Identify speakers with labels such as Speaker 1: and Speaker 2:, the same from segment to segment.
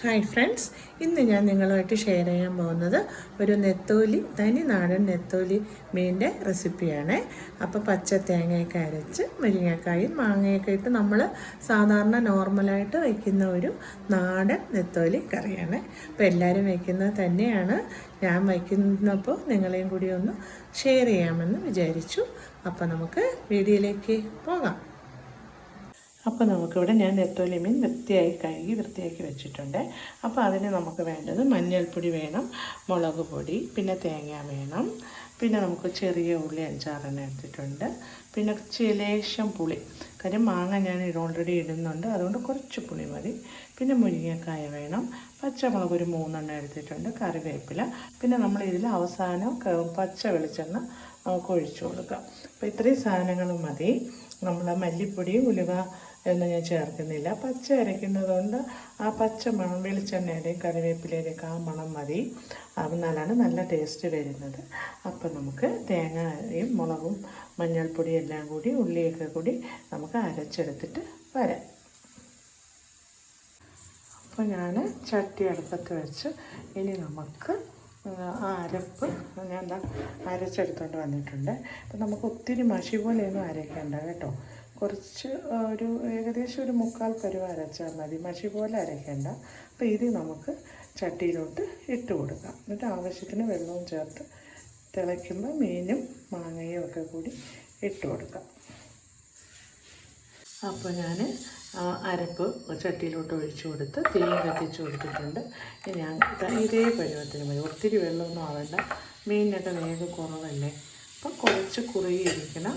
Speaker 1: Hi friends, ഇന്ന് ഞാൻ നിങ്ങളുമായിട്ട് ഷെയർ ചെയ്യാൻ പോകുന്നത് ഒരു നെത്തോലി, തനി നാടൻ നെത്തോലി മീനിൻ്റെ റെസിപ്പിയാണ്. അപ്പോൾ പച്ച തേങ്ങയൊക്കെ അരച്ച് മുരിങ്ങക്കായും മാങ്ങയൊക്കെ ഇട്ട് നമ്മൾ സാധാരണ നോർമലായിട്ട് വയ്ക്കുന്ന ഒരു നാടൻ നെത്തോലി കറിയാണ്. അപ്പോൾ എല്ലാവരും വയ്ക്കുന്നത് തന്നെയാണ്. ഞാൻ വയ്ക്കുന്നപ്പോൾ നിങ്ങളെയും കൂടി ഒന്ന് ഷെയർ ചെയ്യാമെന്ന് വിചാരിച്ചു. അപ്പോൾ നമുക്ക് വീഡിയോയിലേക്ക് പോകാം. അപ്പോൾ നമുക്കിവിടെ ഞാൻ നെത്തോലി മീൻ വൃത്തിയാക്കി വെച്ചിട്ടുണ്ട്. അപ്പോൾ അതിന് നമുക്ക് വേണ്ടത് മഞ്ഞൾപ്പൊടി വേണം, മുളക് പൊടി, പിന്നെ തേങ്ങ വേണം, പിന്നെ നമുക്ക് ചെറിയ ഉള്ളി 5-6 എടുത്തിട്ടുണ്ട്, പിന്നെ ലേശം പുളി. കാര്യം മാങ്ങ ഞാൻ ഓൾറെഡി ഇടുന്നുണ്ട്, അതുകൊണ്ട് കുറച്ച് പുളി മതി. പിന്നെ മുരിങ്ങക്കായ വേണം, പച്ചമുളക് ഒരു 3 എടുത്തിട്ടുണ്ട്, കറിവേപ്പില. പിന്നെ നമ്മളിതിൽ അവസാനം പച്ച വെളിച്ചെണ്ണ നമുക്ക് ഒഴിച്ചു കൊടുക്കാം. അപ്പോൾ ഇത്രയും സാധനങ്ങൾ മതി. നമ്മൾ മല്ലിപ്പൊടി, ഉലുവ ഒന്നും ഞാൻ ചേർക്കുന്നില്ല. പച്ച അരയ്ക്കുന്നതുകൊണ്ട് ആ പച്ച മണം വെളിച്ചെണ്ണയുടെയും കറിവേപ്പിലയുടെയൊക്കെ ആ മണം മതി. എന്നാലാണ് നല്ല ടേസ്റ്റ് വരുന്നത്. അപ്പം നമുക്ക് തേങ്ങയും മുളകും മഞ്ഞൾപ്പൊടിയും എല്ലാം കൂടി ഉള്ളിയൊക്കെ കൂടി നമുക്ക് അരച്ചെടുത്തിട്ട് വരാം. അപ്പോൾ ഞാൻ ചട്ടി അടുപ്പത്ത് വെച്ച് ഇനി നമുക്ക് ആ അരപ്പ് ഞാൻ അരച്ചെടുത്തോണ്ട് വന്നിട്ടുണ്ട്. അപ്പം നമുക്ക് ഒത്തിരി മഷി പോലെയൊന്നും അരയ്ക്കേണ്ട കേട്ടോ. കുറച്ച് ഏകദേശം ഒരു 1/4 പരുവം അരച്ചാൽ മതി, മഷി പോലെ അരയ്ക്കേണ്ട. അപ്പോൾ ഇത് നമുക്ക് ചട്ടിയിലോട്ട് ഇട്ട് കൊടുക്കാം. എന്നിട്ട് ആവശ്യത്തിന് വെള്ളവും ചേർത്ത് തിളയ്ക്കുമ്പോൾ മീനും മാങ്ങയും ഒക്കെ കൂടി ഇട്ട് കൊടുക്കാം. അപ്പോൾ ഞാൻ അരപ്പ് ചട്ടിയിലോട്ട് ഒഴിച്ചു കൊടുത്ത് തീ കത്തിച്ച് കൊടുത്തിട്ടുണ്ട്. ഞാൻ ഇതേ പരുവത്തിന് മതി, ഒത്തിരി വെള്ളമൊന്നും ആവേണ്ട. മീനിനൊക്കെ വേഗം കുറവല്ലേ, അപ്പം കുറച്ച് കുറുകിയിരിക്കണം.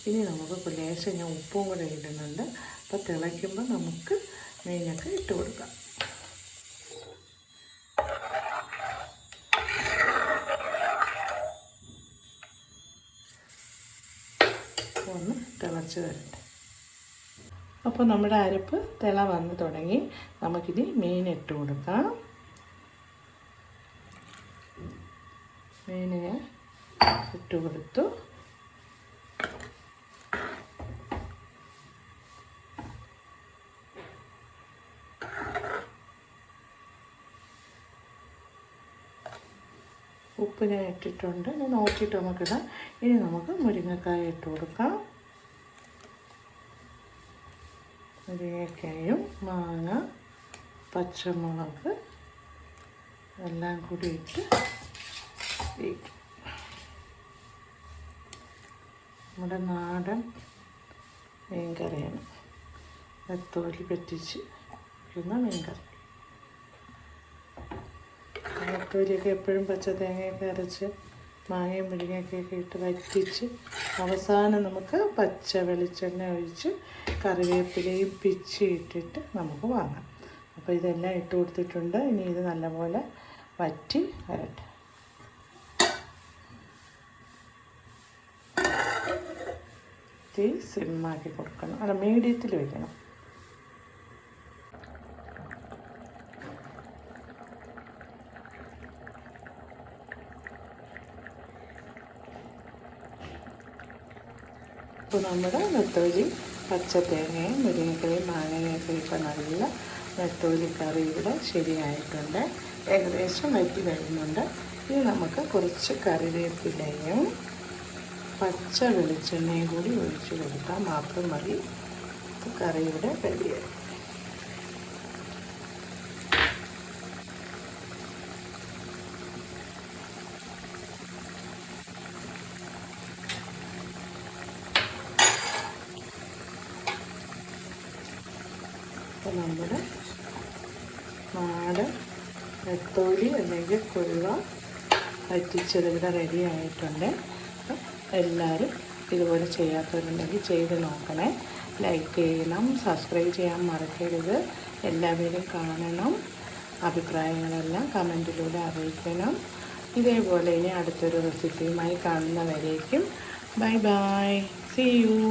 Speaker 1: ഇനി നമുക്ക് ലേശം ഞാൻ ഉപ്പും കൂടെ ഇടുന്നുണ്ട്. അപ്പോൾ തിളയ്ക്കുമ്പോൾ നമുക്ക് മീനൊക്കെ ഇട്ട് കൊടുക്കാം. ഒന്ന് തിളച്ച് വരട്ടെ. അപ്പോൾ നമ്മുടെ അരപ്പ് തിള വന്ന് തുടങ്ങി. നമുക്കിനി മീൻ ഇട്ട് കൊടുക്കാം. മീനിനെ ഇട്ട് കൊടുത്തു. ഉപ്പ് ഞാൻ ഇട്ടിട്ടുണ്ട്, ഞാൻ നോക്കിയിട്ട് നമുക്കിടാം. ഇനി നമുക്ക് മുരിങ്ങക്കായ ഇട്ട് കൊടുക്കാം. മുരിങ്ങക്കായും മാങ്ങ, പച്ചമുളക് എല്ലാം കൂടി ഇട്ട് നമ്മുടെ നാടൻ മീൻ കറിയാണ്, നെത്തോലി പറ്റിച്ച് വയ്ക്കുന്ന മീൻ കറി. നെത്തോലിയൊക്കെ എപ്പോഴും പച്ച തേങ്ങയൊക്കെ അരച്ച് മാങ്ങയും മുരിങ്ങയൊക്കെ ഇട്ട് വറ്റിച്ച് അവസാനം നമുക്ക് പച്ച വെളിച്ചെണ്ണ ഒഴിച്ച് കറിവേപ്പിലയും പിച്ചി ഇട്ടിട്ട് നമുക്ക് വാങ്ങാം. അപ്പോൾ ഇതെല്ലാം ഇട്ട് കൊടുത്തിട്ടുണ്ട്. ഇനി ഇത് നല്ലപോലെ വറ്റി വരട്ടെ. തീ സിമ്മാക്കി കൊടുക്കണം, അല്ല മീഡിയത്തിൽ വയ്ക്കണം. അപ്പോൾ നമ്മുടെ നെത്തോലി പച്ച തേങ്ങയും മുരിങ്ങക്കയും മാങ്ങയൊക്കെ ഇപ്പം നല്ല നെത്തോലി കറി ഇവിടെ ശരിയായിട്ടുണ്ട്, ഏകദേശം വറ്റി വരുന്നുണ്ട്. ഇനി നമുക്ക് കുറച്ച് കറിവേപ്പിലയും പച്ച വെളിച്ചെണ്ണയും കൂടി ഒഴിച്ച് കൊടുത്താൽ മാത്രം മതി. കറി ഇവിടെ റെഡിയായി. അപ്പോൾ നമ്മുടെ നാടൻ നെത്തോലി അല്ലെങ്കിൽ കൊഴുവ വറ്റിച്ചത് ഇവിടെ റെഡി ആയിട്ടുണ്ട്. എല്ലാവരും ഇതുപോലെ ചെയ്യാത്തവരുണ്ടെങ്കിൽ ചെയ്ത് നോക്കണേ. ലൈക്ക് ചെയ്യണം, സബ്സ്ക്രൈബ് ചെയ്യാൻ മറക്കരുത്. എല്ലാവരും കാണണം. അഭിപ്രായങ്ങളെല്ലാം കമൻറ്റിലൂടെ അറിയിക്കണം. ഇതേപോലെ ഇനി അടുത്തൊരു റെസിപ്പിയുമായി കാണുന്നവരേക്കും ബൈ ബൈ, സീ യു.